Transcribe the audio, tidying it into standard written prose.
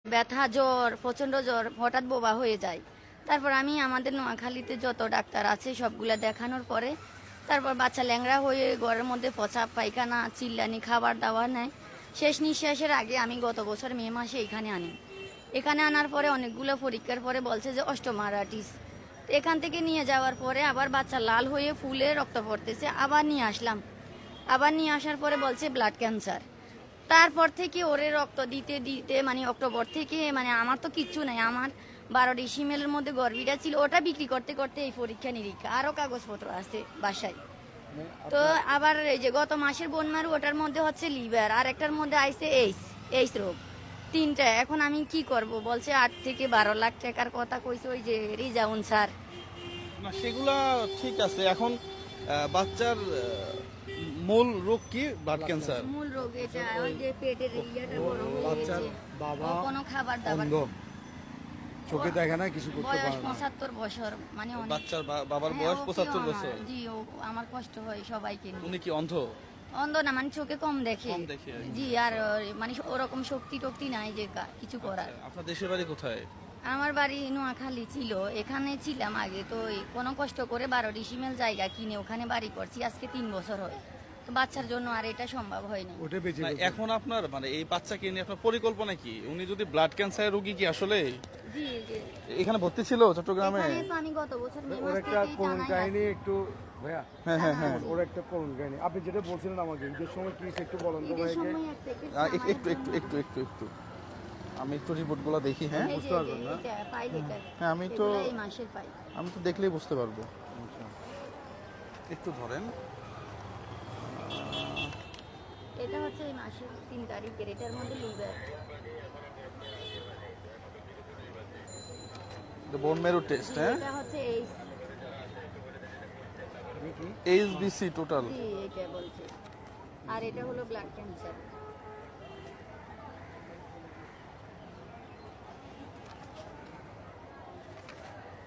ব্যথা, জ্বর, প্রচণ্ড জ্বর, হঠাৎ বোবা হয়ে যায়। তারপর আমি আমাদের নোয়াখালীতে যত ডাক্তার আছে সবগুলা দেখানোর পরে তারপর বাচ্চা ল্যাংড়া হয়ে ঘরের মধ্যে প্রসাব পায়খানা চিল্লানি খাবার দাবার নেয়। শেষ নিঃশ্বাসের আগে আমি গত বছর মে মাসে এখানে আনি। এখানে আনার পরে অনেকগুলো পরীক্ষার পরে বলছে যে অস্টোমারাইটিস। এখান থেকে নিয়ে যাওয়ার পরে আবার বাচ্চা লাল হয়ে ফুলে রক্ত পড়তেছে, আবার নিয়ে আসলাম। আবার নিয়ে আসার পরে বলছে ব্লাড ক্যান্সার। তারপর থেকে ওরে রক্ত দিতে দিতে মানে অক্টোবর থেকে মানে আমার তো কিচ্ছু নাই, আমার 12 ডিসিমেলের মধ্যে গর্বিটা ছিল, ওটা বিক্রি করতে করতে এই পরীক্ষা নিরীক্ষা আরও কাগজপত্র আছে বাসায়। তো আবার এই যে গত মাসের বন্যার ওটার মধ্যে হচ্ছে লিভার, আর একটার মধ্যে আইছে এইস রোগ, তিনটা। এখন আমি কি করব? বলছে 8 থেকে 12 লাখ টাকার কথা কইছে ওই যে রিজাউন স্যার। না সেগুলা ঠিক আছে। এখন বাচ্চার মূল রোগ কি? Blood cancer. মূল রোগ এটা, ওই যে পেটের ইয়াটা বড় হয়ে বাচ্চার গেছে। বাবা ও কোনো খাবার দাবার অন্ধ, চোখে দেখে না, কিছু করতে বয়স পারে না। 75 বছর, মানে অনেক। বাচ্চার বাবার হ্যাঁ, বয়স ওকেও 75 বছর। জি, ও আমার কষ্ট হয় সবাইকে নিয়ে। উনি কি অন্ধ? অন্ধ না, মানে চোখে কম দেখে। কম দেখে। জি, আর মানে ওরকম শক্তি টক্তি নাই যে কিছু করার। আপনার দেশের বাড়ি কোথায়? আমার বাড়ি নোয়াখালী ছিল, এখানে ছিলাম আগে। তো কোনো কষ্ট করে 12 ডিসিমেল জায়গা কিনে ওখানে বাড়ি করছি, আজকে 3 বছর হয়। তো বাচ্চার জন্য আর এটা সম্ভব হয়নি। ওটা বেঁচে না, গেছে। এখন আপনার মানে এই বাচ্চাকে নিয়ে আপনার পরিকল্পনা কি? উনি যদি ব্লাড ক্যান্সারের রোগী কি আসলে জি জি। এখানে ভর্তি ছিল চট্টগ্রামে? এখানে তো আমি গত বছর মে ওর মাস একটা থেকেই করুণ টানাই কাহিনী আছি। একটু ভাইয়া, হ্যাঁ। ওর একটা করুণ কাহিনী আপনি যেটা বলছিলেন আমাকে ঈদের সময় কি হয়েছে একটু বলেন তো ঈদের ভাইকে। সময় এক প্যাকেট একটু আমি একটু রিপোর্টগুলো দেখি। হ্যাঁ এই যে বুঝতে পারবেন না? এটা ফাইল এটা। হ্যাঁ, আমি তো এগুলা এই মাসের ফাইল। দেখলেই বুঝতে পারবো। আচ্ছা। একটু ধরেন। এটা হচ্ছে এই মাসের 3 তারিখের, এটার মধ্যে লিভার। বোন মেরু টেস্ট। হ্যাঁ, এটা হচ্ছে এইস। এইচবিসি টোটাল। জি, এটা বলছে। আর এটা হলো ব্লাড ক্যান্সার।